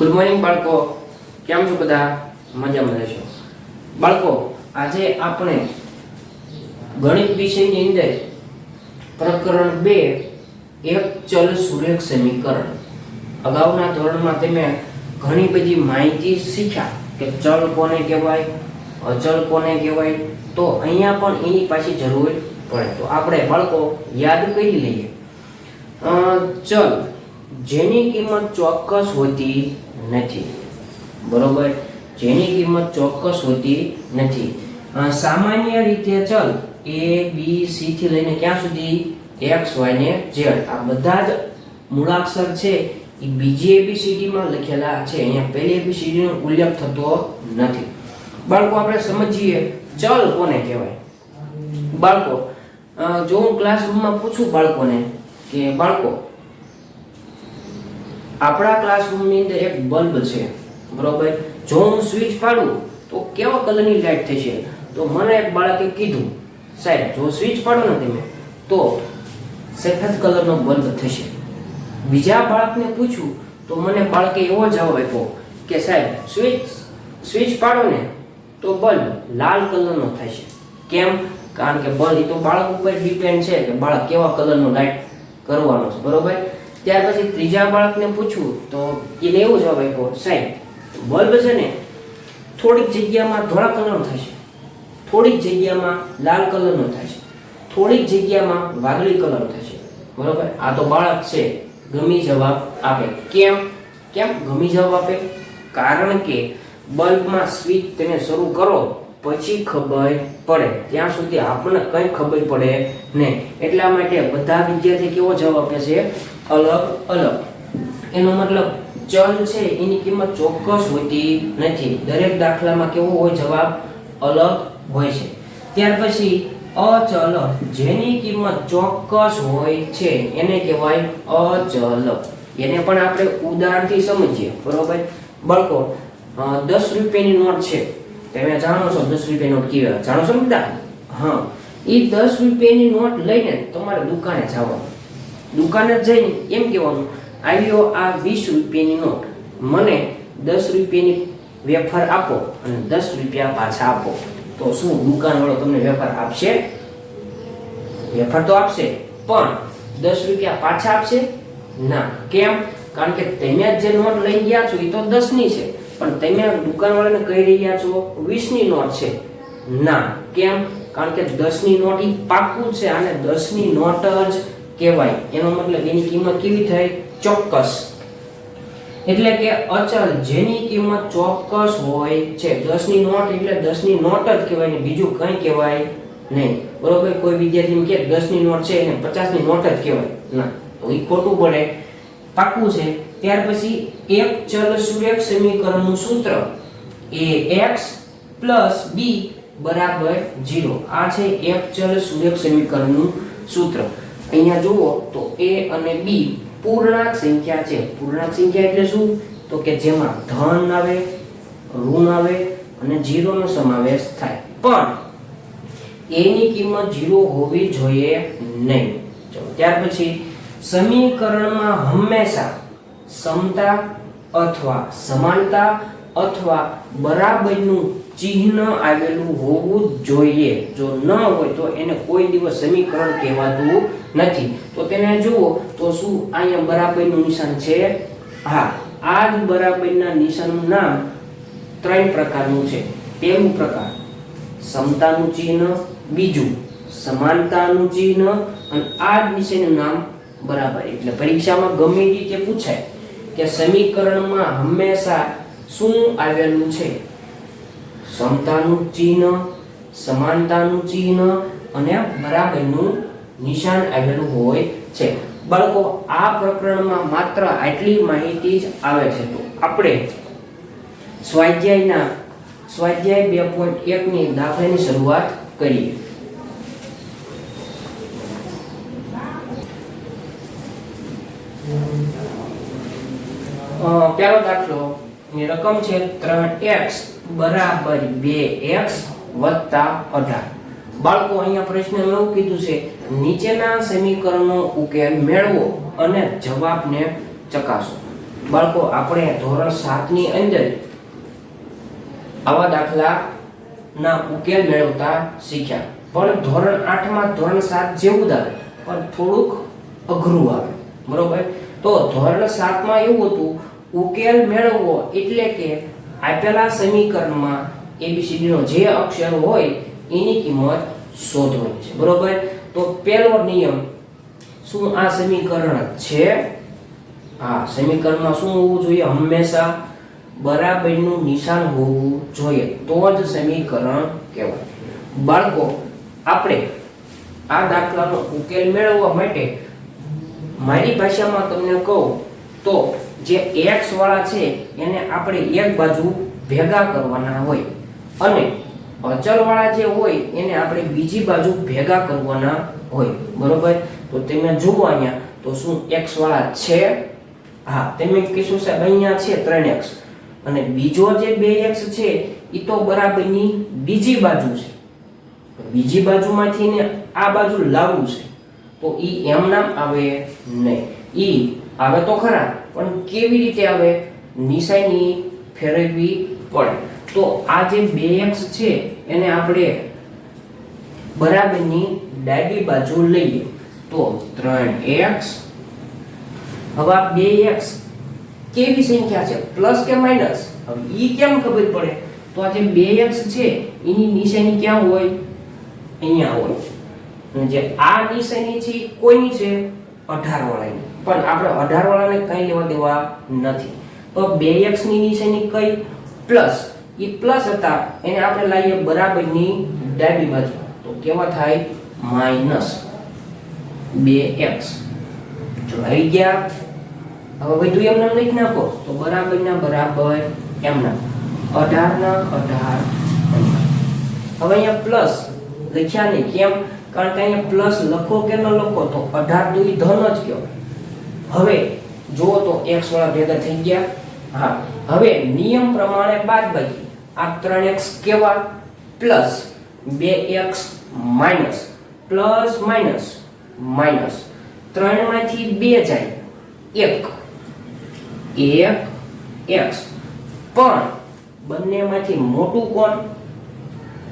Good morning બાળકો, કેમ છો બધા? મજામાં રહેશો બાળકો. આજે આપણે ગણિત વિષયની અંદર પ્રકરણ 2 એક ચલ સુરેખ સમીકરણ. અગાઉના ધોરણમાં તમે ઘણી બધી માહિતી શીખ્યા કે ચલ કોને કહેવાય, અચલ કોને કહેવાય. તો અહીંયા પણ એની પાછી જરૂર પડે તો આપણે બાળકો યાદ કરી લઈએ. ચલ જેની કિંમત ચોક્કસ હોતી નથી, બરોબર, જેની કિંમત ચોક્કસ હોતી નથી. સામાન્ય રીતે ચલ a b c થી લઈને ક્યાં સુધી x y ને z આ બધા જ મૂળાક્ષર છે એ બીજી ABCD માં લખેલા છે. અહીંયા પહેલી ABCD નો ઉલ્લેખ થતો નથી. બાળકો આપણે સમજીએ ચલ કોને કહેવાય. બાળકો જો હું ક્લાસરૂમમાં પૂછું બાળકોને કે બાળકો આપણા ક્લાસરૂમની અંદર એક બલ્બ છે, બરોબર, જો હું સ્વિચ પાડું તો કેવા કલરની લાઈટ થશે? તો મને એક બાળકે કીધું સાહેબ જો સ્વિચ પાડો ને તમે તો સફેદ કલરનો બલ્બ થશે. બીજા બાળકને પૂછ્યું તો મને બાળકે એવો જવાબ આપ્યો કે સાહેબ સ્વિચ પાડો ને તો બલ્બ લાલ કલરનો થશે. કેમ? કારણ કે બલ્બ એ તો બાળક ઉપર ડિપેન્ડ છે કે બાળક કેવા કલરનો લાઈટ કરવાનો છે, બરોબર. ત્યાર પછી ત્રીજા બાળકને પૂછ્યું તો એને એવો જવાબ આપ્યો સાહેબ બલ્બ છે ને થોડીક જગ્યામાં ધોળા કલરનો થશે, થોડીક જગ્યામાં લાલ કલરનો થશે, થોડીક જગ્યામાં વાદળી કલર થશે, બરોબર. આ તો બાળક છે ગમી જવાબ આપે. કેમ ગમી જવાબ આપે? કારણ કે બલ્બમાં સ્વિચ તમે શરૂ કરો પછી ખબર પડે, ત્યાં સુધી આપણને કંઈ ખબર પડે નહીં. એટલા માટે બધા વિદ્યાર્થી કેવો જવાબ આપે છે? અલગ અલગ. એનો મતલબ ચલ છે એની કિંમત ચોક્કસ હોતી નથી. દરેક દાખલામાં કેવો હોય જવાબ? અલગ હોય છે. ત્યાર પછી અચલ જેની કિંમત ચોક્કસ હોય છે એને કહેવાય અચલ. એને પણ આપણે ઉદાહરણથી સમજીએ, બરોબર. બાળકો 10 રૂપિયાની નોટ છે, તમે જાણો છો 10 રૂપિયાની નોટ કેવી જાણો છો બધા? હા, એ 10 રૂપિયાની નોટ લઈને તમારે દુકાને જવાનું. દુકાને જઈને એમ કહેવાનું આવ્યો આ 20 રૂપિયાની નોટ, મને 10 રૂપિયાની વેફર આપો અને 10 રૂપિયા પાછા આપો. તો શું દુકાનવાળો તમને વેફર આપશે? વેફર તો આપશે, પણ 10 રૂપિયા પાછા આપશે ના. કેમ? કારણ કે તમે જે નોટ લઈ ગયા છો એ તો 10 ની છે, પણ તમે દુકાનવાળાને કહી રહ્યા છો 20 ની નોટ છે. ના. કેમ? કારણ કે 10 ની નોટ એ પાક્કું છે અને 10 ની નોટ જ કહેવાય. એનો મતલબ એની કિંમત કેવી થઈ? ચોક્કસ. એટલે કે અચલ જેની કિંમત ચોક્કસ હોય છે. 10 ની નોટ એટલે 10 ની નોટ જ કહેવાય ને બીજું કંઈ કહેવાય નહીં, બરોબર. કોઈ વિદ્યાર્થી કે 10 ની નોટ છે એને 50 ની નોટ જ કહેવાય ના, તો એ ખોટું પડે, પાક્કું છે. ત્યાર પછી એક ચલ સુરેખ સમીકરણનું સૂત્ર એ x + b બરાબર 0. આ છે એક ચલ સુરેખ સમીકરણનું સૂત્ર. અહીંયા જુઓ તો a અને b પૂર્ણાંક સંખ્યા છે. પૂર્ણાંક સંખ્યા એટલે શું? તો કે જેમાં ધન આવે, ઋણ આવે અને 0 નો સમાવેશ થાય, પણ એની કિંમત 0 હોવી જોઈએ નહીં. ચલો ત્યાર પછી સમીકરણમાં હંમેશા સમતા અથવા સમાનતા અથવા બરાબરનું ચિહ્ન આવેલું હોવું જોઈએ. જો ન હોય તો એને કોઈ દિવસ સમીકરણ કહેવાતું નથી. તો તેને જુઓ તો શું અહીંયા બરાબરનું નિશાન છે? હા, આ જ બરાબરના નિશાનનું નામ 3 પ્રકારનું છે. પહેલું પ્રકાર સમતાનું ચિહ્ન, બીજું સમાનતાનું ચિહ્ન અને આ જ નિશાનનું નામ બરાબર. એટલે પરીક્ષામાં ગમે રીતે પૂછાય કે સમીકરણમાં હંમેશા શું આવેલું છે? સમતાનું ચિહ્ન, સમાનતાનું ચિહ્ન અને બરાબરનું નિશાન આવેલું હોય છે. બાળકો આ પ્રકરણમાં માત્ર આટલી માહિતી જ આવે છે. તો આપણે સ્વાધ્યાય 2.1 ની દાખલાની શરૂઆત કરીએ. પહેલો દાખલો ની રકમ છે 3x બરાબર 2x વત્તા 18. બાળકો અહીંયા પ્રશ્ન એવું કીધું છે નીચેના સમીકરણનો ઉકેલ મેળવો અને જવાબને ચકાસો. બાળકો આપણે ધોરણ 7 ની અંદર આવા દાખલા ના ઉકેલ મેળવતા શીખ્યા, પણ ધોરણ 8 માં ધોરણ 7 જેવું જ આવે પણ થોડુંક અઘરું આવે, બરોબર? તો ધોરણ 7 માં એવું હતું ઉકેલ મેળવવો એટલે કે આપેલા સમીકરણમાં ABCD નો જે અક્ષર હોય એની કિંમત શોધવાની છે, બરોબર? તો પહેલો નિયમ, શું આ સમીકરણ છે? હા, સમીકરણમાં શું હોવું જોઈએ? હંમેશા બરાબરનું નિશાન હોવું જોઈએ, તો જ સમીકરણ કહેવાય. બાળકો આપણે આ દાખલાનો ઉકેલ મેળવવા માટે મારી ભાષામાં તમને કહું તો જે x વાળા છે એને આપણે એક બાજુ ભેગા કરવાના હોય અને અચળ વાળા જે હોય એને આપણે બીજી બાજુ ભેગા કરવાના હોય, બરોબર? તો તમે જુઓ અહીંયા તો શું x વાળા છે? હા, તમે કહેશો સાહેબ અહીંયા છે 3x અને બીજો જે 2x છે એ તો બરાબરની બીજી બાજુ છે, બીજી બાજુમાંથી ને આ બાજુ લાવવું છે તો ઈ એમ નામ આવે નહીં, ઈ આવે તો ખરા પણ કેવી રીતે આવે? નિશાની ફેરવવી પડે. તો આ જે 2x છે એને આપણે બરાબરની ડાબી બાજુ લઈએ તો 3x. હવે આ 2x કેવી સંખ્યા છે, પ્લસ કે માઈનસ? હવે ઈ કેમ ખબર પડે? તો આ જે 2x છે એની નિશાની ક્યાં હોય? અહીંયા હોય. અને જે આ નિશાની છે કોઈની છે? 18 વાળાની, પણ આપણે 18 વાળાને કઈ લેવા દેવા નથી. તો 2x ની નિશાની કઈ? પ્લસ. ઈ પ્લસ હતા એને આપણે લાવીએ બરાબરની ડાબી બાજુ તો કેવા થાય? Minus 2x. જો આવી ગયા. હવે બધું એમ નામ લખી નાખો તો બરાબરના બરાબર એમ નામ 18 ના 18. હવે અહીંયા પ્લસ લખ્યા નહીં, કેમ? કારણ કે અહીંયા પ્લસ લખો કે ન લખો તો 18 દુઈ ધન જ કયો. હવે જુઓ તો x વાળા ભેગા થઈ ગયા. હા, હવે નિયમ પ્રમાણે બાદબાકી આ 3x કેવા? Plus 2x minus plus minus minus 3 માંથી 2 જાય 1 x, પણ બંનેમાંથી મોટું કોણ?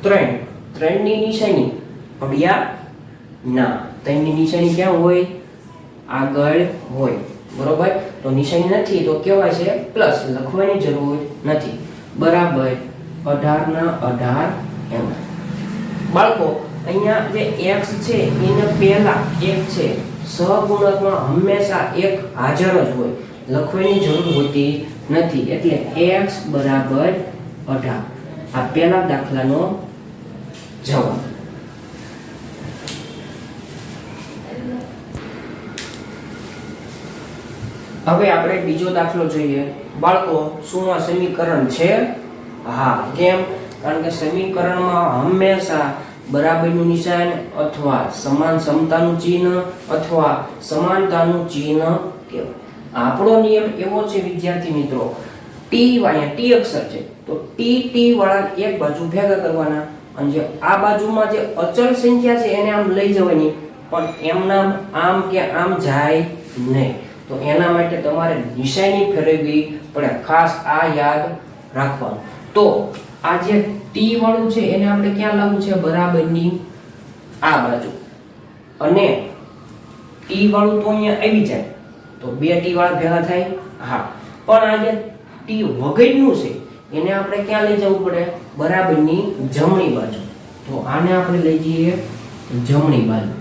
3 ની નિશાની અડિયા ના, 3 ની નિશાની ક્યાં હોય? આગળ હોય, બરોબર? તો નિશાની નથી તો કેવાય છે પ્લસ, લખવાની જરૂર નથી. બરાબર 18 ના 18 એમ. બાળકો અહીંયા જે x છે એને પહેલા 1 છે, સહગુણકમાં હંમેશા 1 હાજર જ હોય, લખવાની જરૂર હોતી નથી, એટલે x બરાબર 18. આ પહેલા દાખલાનો જવાબ. હવે આપણે બીજો દાખલો જોઈએ. બાળકો શું આ સમીકરણ છે? હા, કેમ? કારણ કે સમીકરણમાં હંમેશા બરાબરનું નિશાન અથવા સમાન સમતાનું ચિહ્ન અથવા સમાનતાનું ચિહ્ન કહેવાય. આપણો નિયમ એવો છે વિદ્યાર્થી મિત્રો, t અહીંયા t અક્ષર છે તો t વાળા એક બાજુ ભેગા કરવાના અને જે આ બાજુમાં જે અચળ સંખ્યા છે એને આમ લઈ જવાની, પણ એમનામ આમ કે આમ જાય નહીં. તો એના માટે તમારે નિશાની ફેરવવી પડે, ખાસ આ યાદ રાખવાનું. તો આ જે t વાળું છે એને આપણે ક્યાં લાવવું છે? બરાબરની આ બાજુ. અને t વાળું તો અહીંયા આવી જાય તો 2 t વાળા ભેગા થાય. હા, પણ આ જે t વગરનું છે એને આપણે ક્યાં લઈ જવું પડે? બરાબરની જમણી બાજુ. તો આને આપણે લઈ જઈએ જમણી બાજુ,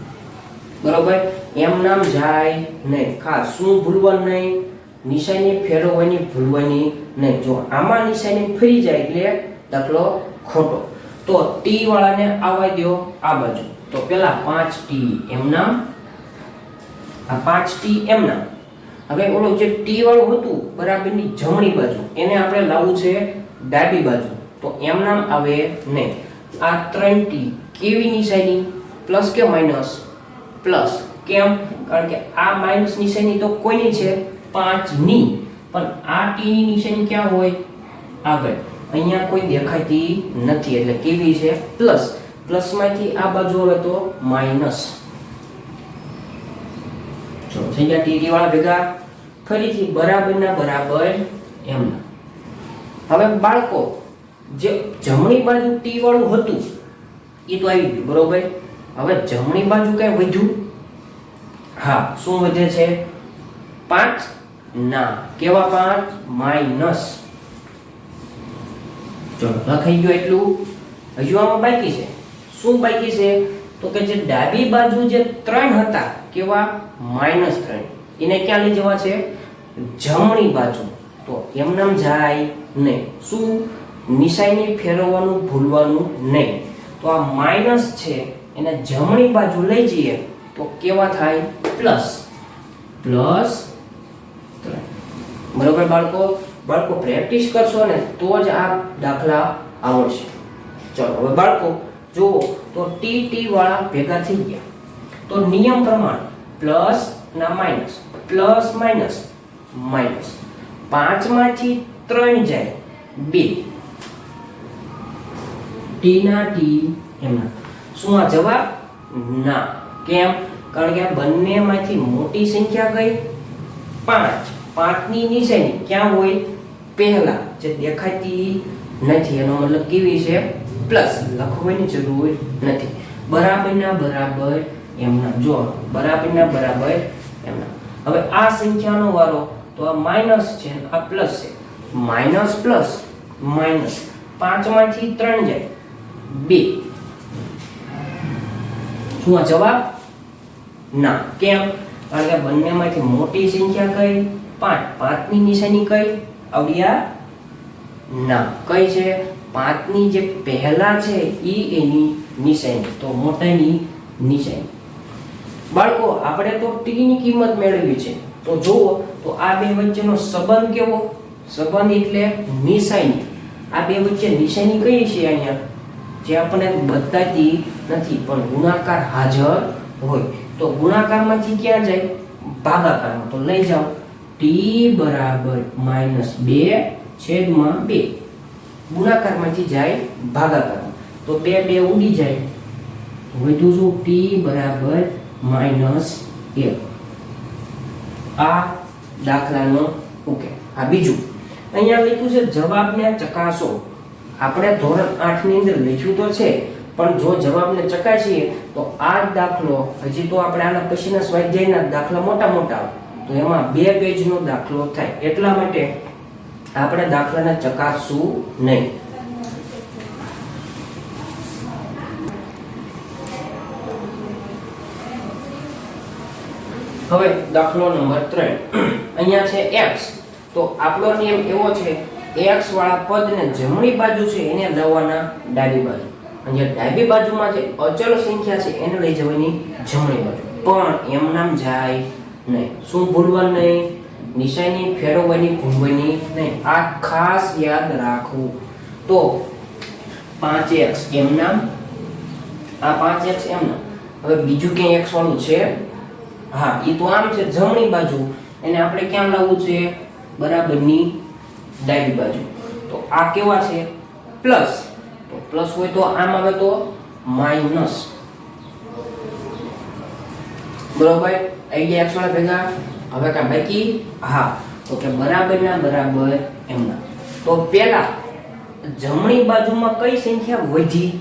બરોબર? એમ નામ જાય નહીં. ખાસ શું ભૂલવાનું નહીં? નિશાની ફેરવવાની ભૂલવાની નહીં. જો આમાં નિશાની ફરી જાય એટલે દાખલો ખોટો. તો t વાળાને આવવા દો આ બાજુ. તો પેલા 5t એમ નામ, આ 5t એમ નામ. હવે ઓલો જે t વાળું હતું બરાબરની જમણી બાજુ એને આપણે લાવવું છે ડાબી બાજુ, તો એમ નામ આવે નહીં. આ 3t કેવી નિશાની? પ્લસ કે માઈનસ? પ્લસ. કેમ? કારણ કે આ માઈનસ નિશાની તો કોઈની છે? 5 ની, પણ આ t ની નિશાની ક્યાં હોય? આગળ. અહીંયા કોઈ દેખાતી નથી એટલે કેવી છે? પ્લસ. પ્લસ માંથી આ બાજુ હવે તો માઈનસ. જો થઈ ગયા t વાળા ભેગા. ફરીથી બરાબરના બરાબર એમના. હવે બાળકો જે જમણી બાજુ t વાળું હતું એ તો આવી ગયું બરોબર. હવે જમણી બાજુ કઈ વધ્યું? હા, શું વધે છે? 5? ના, કેવા 5? માઈનસ. ચલો લખાઈ ગયો એટલું. હજુ આમાં બાકી છે. શું બાકી છે? તો કે જે ડાબી બાજુ જે 3 હતા કેવા -3 એને ક્યાં લઈ જવા છે? જમણી બાજુ. તો એમ નામ જાય નહીં. શું? નિશાની ફેરવવાનું ભૂલવાનું નહીં. તો આ માઈનસ છે એને જમણી બાજુ લઈ જઈએ તો કેવા થાય? પ્લસ 3. બરોબર બાળકો પ્રેક્ટિસ કરશો ને તો જ આ દાખલા આવડશે. ચલો હવે બાળકો જુઓ તો t વાળા ભેગા થઈ ગયા. તો નિયમ પ્રમાણે પ્લસ ના માઈનસ, પ્લસ માઈનસ માઈનસ. 5 માંથી 3 જાય 2. t ના t એમના. શું આ જવાબ? ના. કેમ? કારણ કે આ બંનેમાંથી મોટી સંખ્યા કઈ? 5. 5 ની નિશાની ક્યાં હોય? પહેલા જે દેખાતી નથી. એનો મતલબ કેવી છે? પ્લસ. લખવાની જરૂર નથી. બરાબરના બરાબર એમના. જો બરાબરના બરાબર એમના. હવે આ સંખ્યાનો વારો તો આ માઈનસ છે આ પ્લસ છે. Minus plus minus. 5 માંથી 3 જાય 2. શું આ જવાબ? ના. કેમ? કારણ કે બંનેમાંથી મોટી સંખ્યા કઈ? 5. 5 ની નિશાની કઈ? આવડિયા? ના. કઈ છે? 5 ની જે પહેલા છે ઈ એની નિશાની. તો મોટાની નિશાની. બાળકો આપણે તો t ની કિંમત મેળવી છે. તો જુઓ તો આ બે વચ્ચેનો સંબંધ કેવો? સંબંધ એટલે નિશાની. આ બે વચ્ચે નિશાની કઈ છે અહીંયા? જે આપણને બતાતી નથી પણ ગુણાકાર હાજર હોય. તો ગુણાકારમાંથી ક્યાં જાય? ભાગાકારમાં. તો લઈ જાઓ t બરાબર -2/2. ગુણાકારમાંથી જાય ભાગાકારમાં. તો 2 ઉડી જાય. વધ્યું શું? t બરાબર -1. આ દાખલાનો ઉકેલ. આ બીજું અહીંયા લખ્યું છે જવાબને ચકાસો. આપણે ધોરણ 8 ની અંદર લખ્યું તો છે પણ જો જવાબને ચકાસીએ તો આ દાખલો હજી તો આપણે આના પછીના સ્વાધ્યાયના દાખલા મોટા મોટા તો એમાં 2 પેજનો દાખલો થાય. એટલા માટે આપણે દાખલાને ચકાસવું નહીં. હવે દાખલો નંબર 3. અહીંયા છે x. તો આપણો નિયમ એવો છે x વાળા પદને જમણી બાજુ છે એને લાવવાના ડાબી બાજુ. અને ડાબી બાજુમાં જે અચળ સંખ્યા છે એને લઈ જવાની જમણી બાજુ. પણ એમ નામ જાય નહીં. શું ભૂલવાનું નહીં? નિશાની ફેરવવાની ભૂલવાની નહીં. આ ખાસ યાદ રાખવું. તો 5x એમ નામ, આ 5x એમ નામ. હવે બીજું ક્યાં x વાળું છે? હા, એ તો આમ છે જમણી બાજુ. એને આપણે ક્યાં લાવવું છે? બરાબરની ડાબી બાજુ. તો આ કેવા છે? પ્લસ. તો પ્લસ હોય તો આમ આવે તો માઈનસ. બરોબર? આઈડિયા x વાળા ભેગા. હવે કા બાકી? હા, તો કે બરાબરના બરાબર એમના. તો પહેલા જમણી બાજુમાં કઈ સંખ્યા વધી?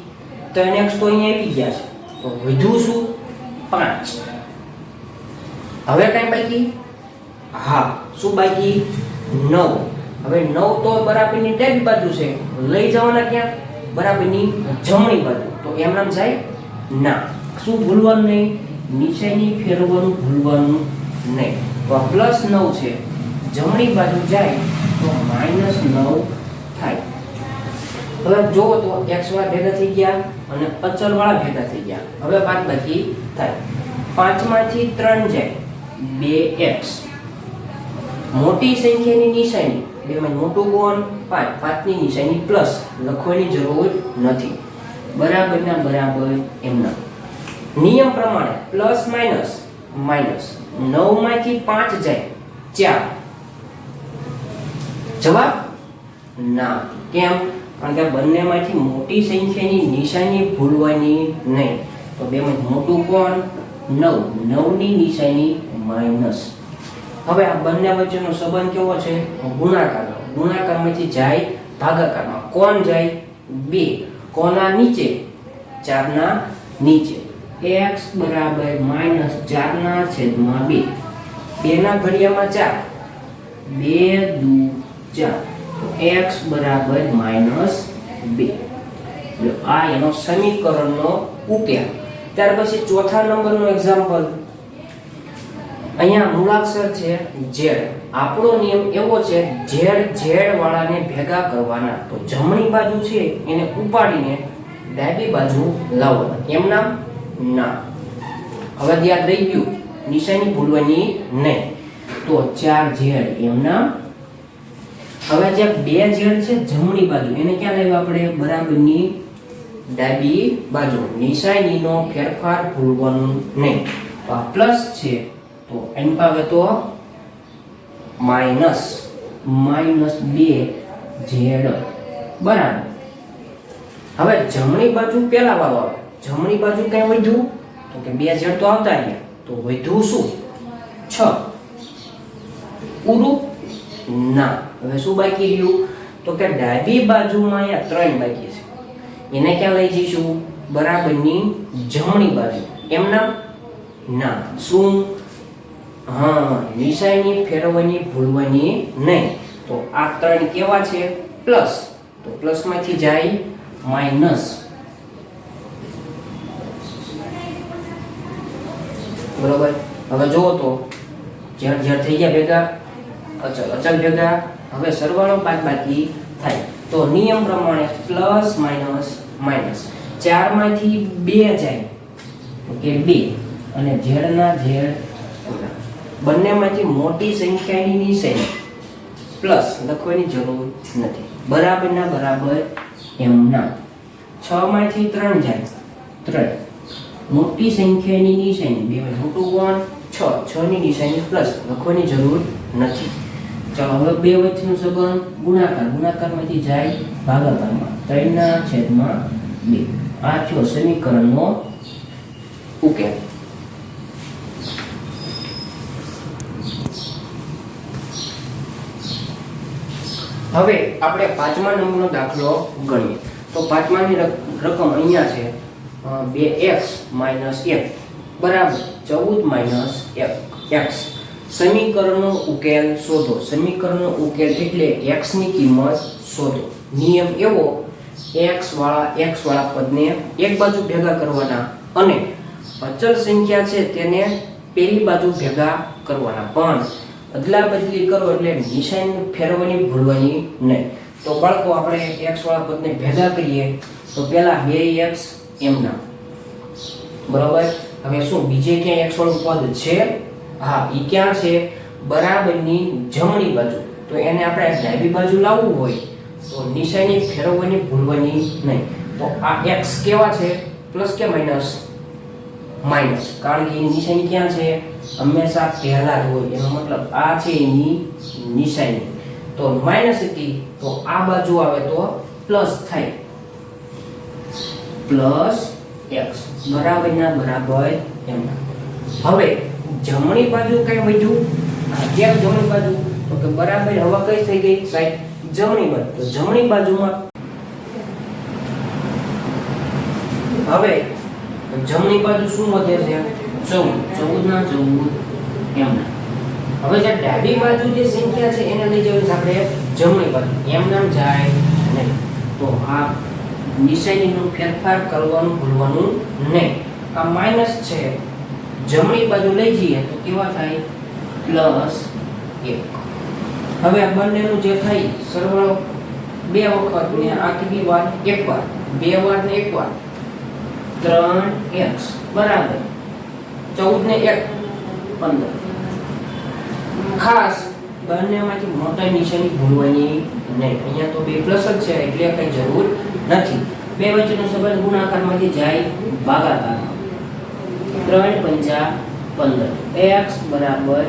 3x તો અહીંયા આવી ગયા છે. તો વધ્યું શું? 5. હવે કઈ બાકી? હા, શું બાકી? 9. હવે 9 તો બરાબરની ડાબી બાજુ છે. લઈ જવાના ક્યાં? બરાબરની જમણી બાજુ. તો એમ નામ જાય? ના. શું ભૂલવાનું નહીં? નિશાની ફેરવવાનું ભૂલવાનું નહીં. તો આ +9 છે. જમણી બાજુ જાય તો -9 થાય. હવે જો તો x વાળા ભેગા થઈ ગયા અને અચળ વાળા ભેગા થઈ ગયા. હવે બાદબાકી થાય. 5 માંથી 3 જાય 2x. મોટી સંખ્યાની નિશાની બેમાં મોટું કોણ? 5. 5 ની નિશાની પ્લસ. લખવાની જરૂર નથી. બરાબરના બરાબર એમના. નિયમ પ્રમાણે પ્લસ માઈનસ માઈનસ. 9 માંથી 5 જાય 4. જવાબ? ના. કેમ? કારણ કે બંનેમાંથી મોટી સંખ્યાની નિશાની ભૂલવાની નહીં. તો બેમાં મોટું કોણ? 9. 9 ની નિશાની માઈનસ. હવે આ બંને વચ્ચેનો સંબંધ કેવો છે? ગુણાકારનો. ગુણાકારમાંથી જાય ભાગાકારમાં. કોણ જાય? 2. કોના નીચે? 4 ના નીચે. x બરાબર -4 ના છેદમાં 2. 2 ના ઘડિયામાં 4. 2 દુ 4. તો x બરાબર -2. આ એનો સમીકરણનો ઉકેલ. ત્યાર પછી ચોથા નંબરનો એક્ઝામ્પલ. અહીંયા મૂળાક્ષર છે z. આપણો નિયમ એવો છે z વાળાને ભેગા કરવાના. તો જમણી બાજુ છે એને ઉપાડીને ડાબી બાજુ લાવવાના. એમ નામ ના. હવે યાદ રહી ગયું, નિશાની ભૂલવાની નહીં. તો 4z એમ નામ. હવે જે 2z છે જમણી બાજુ એને ક્યાં લાવ્યા આપણે? બરાબરની ડાબી બાજુ. નિશાનીનો ફેરફાર ભૂલવાનું નહીં. તો આ પ્લસ છે તો એની પાસે તો -2z બરાબર. હવે જમણી બાજુ પેલા વાળો આવે. જમણી બાજુ કઈ વધ્યું? તો કે 2z તો આવતા રહ્યા. તો વધ્યું શું? 6. પૂરું? ના. હવે શું બાકી રહ્યું? તો કે ડાબી બાજુમાં અહીંયા 3 બાકી છે. એને ક્યાં લઈ જઈશું? બરાબરની જમણી બાજુ. એમ નામ ના. શું? હા, નિશાની ફેરવવાની ભૂલવાની નહીં. તો આ 3 કેવા છે? પ્લસ. તો પ્લસ માંથી જાય માઈનસ. બરોબર. હવે જુઓ તો જ્યાં થઈ ગયા ભેગા, અચલ ભેગા. હવે સરવાળો બાદબાકી થાય. તો નિયમ પ્રમાણે પ્લસ માઈનસ માઈનસ. 4 માંથી 2 જાય તો કે 2 અને z ના z. બંનેમાંથી મોટી સંખ્યાની નિશાની પ્લસ લખવાની જરૂર નથી. બરાબર ના બરાબર એમ ના. 6 માંથી 3 જાય 3. મોટી સંખ્યાની નિશાની 2 મોટું કોણ? 6 ની નિશાની પ્લસ લખવાની જરૂર નથી. ચાલો હવે બે વચ્ચેનો સંબંધ ગુણાકાર. ગુણાકારમાંથી જાય ભાગાકારમાં. 3 ના છેદમાં 2. આ થયો સમીકરણનો ઉકેલ. હવે આપણે 5મા નંબરનો દાખલો ગણીએ. તો 5માની રકમ અહીંયા છે 2x - 1 બરાબર 14 - x. સમીકરણનો ઉકેલ શોધો. સમીકરણનો ઉકેલ એટલે x ની કિંમત શોધો. નિયમ એવો x વાળા પદને એક બાજુ ભેગા કરવાના અને અચલ સંખ્યા છે તેને પેલી બાજુ ભેગા કરવાના. પણ અદલા બદલી કરો એટલે નિશાની ફેરવવાની ભૂલવાની નહીં. તો બાળકો આપણે x વાળા પદને ભેગા કરીએ તો પહેલા 2x એમ નામ. બરાબર. હવે શું બીજે ક્યાં x વાળું પદ છે? હા, ઈ ક્યાં છે? બરાબરની જમણી બાજુ. તો એને આપણે ડાબી બાજુ લાવવું હોય તો નિશાની ફેરવવાની ભૂલવાની નહીં. તો આ x કેવા છે? પ્લસ કે માઈનસ? માઈનસ. કારણ કે એની નિશાની ક્યાં છે? હંમેશા પહેલા જ હોય. એનો મતલબ આ છે એની નિશાની. તો માઈનસ હતી તો આ બાજુ આવે તો પ્લસ થાય. પ્લસ x બરાબર ના બરાબર એમ. હવે જમણી બાજુ કઈ વધ્યું? કેમ જમણી બાજુ? તો કે બરાબર હવે કઈ થઈ ગઈ સાઈડ? જમણી બાજુ. તો જમણી બાજુમાં હવે જમણી બાજુ શું વધે છે? 14 ના 14 એમ. હવે જે ડાબી બાજુ જે સંખ્યા છે એને લઈ જવી છે આપણે જમણી બાજુ. એમ નામ જાય નહીં. તો આ નિશાનીનું ફેરફાર કરવાનું ભૂલવાનું નહીં. આ માઈનસ છે, જમણી બાજુ લઈ જઈએ તો કેવા થાય? +1. હવે આ બંનેનું જે થાય સરવાળો 2 વખત ને આખી વાર એક વાર, 2 વાર ને એક વાર 3x બરાબર 14 ને 1 15. ખાસ બંનેમાંથી મોટા નિશાની ભૂલવાની નહીં. અહીંયા તો 2 પ્લસ જ છે એટલે કઈ જરૂર નથી. બે વચ્ચેનો સંબંધ ગુણાકારમાંથી જાય ભાગાકારમાં. 3 પંચા 15. x બરાબર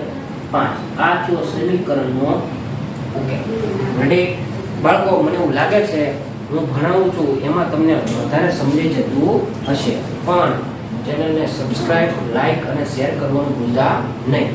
5. આ થયો સમીકરણનો ઉકેલ. રેડી બાળકો? મને એવું લાગે છે હું ભણાવું છું એમાં તમને વધારે સમજાઈ જતું હશે, પણ ચેનલને સબસ્ક્રાઇબ, લાઈક અને શેર કરવાનું ભૂલતા નહીં.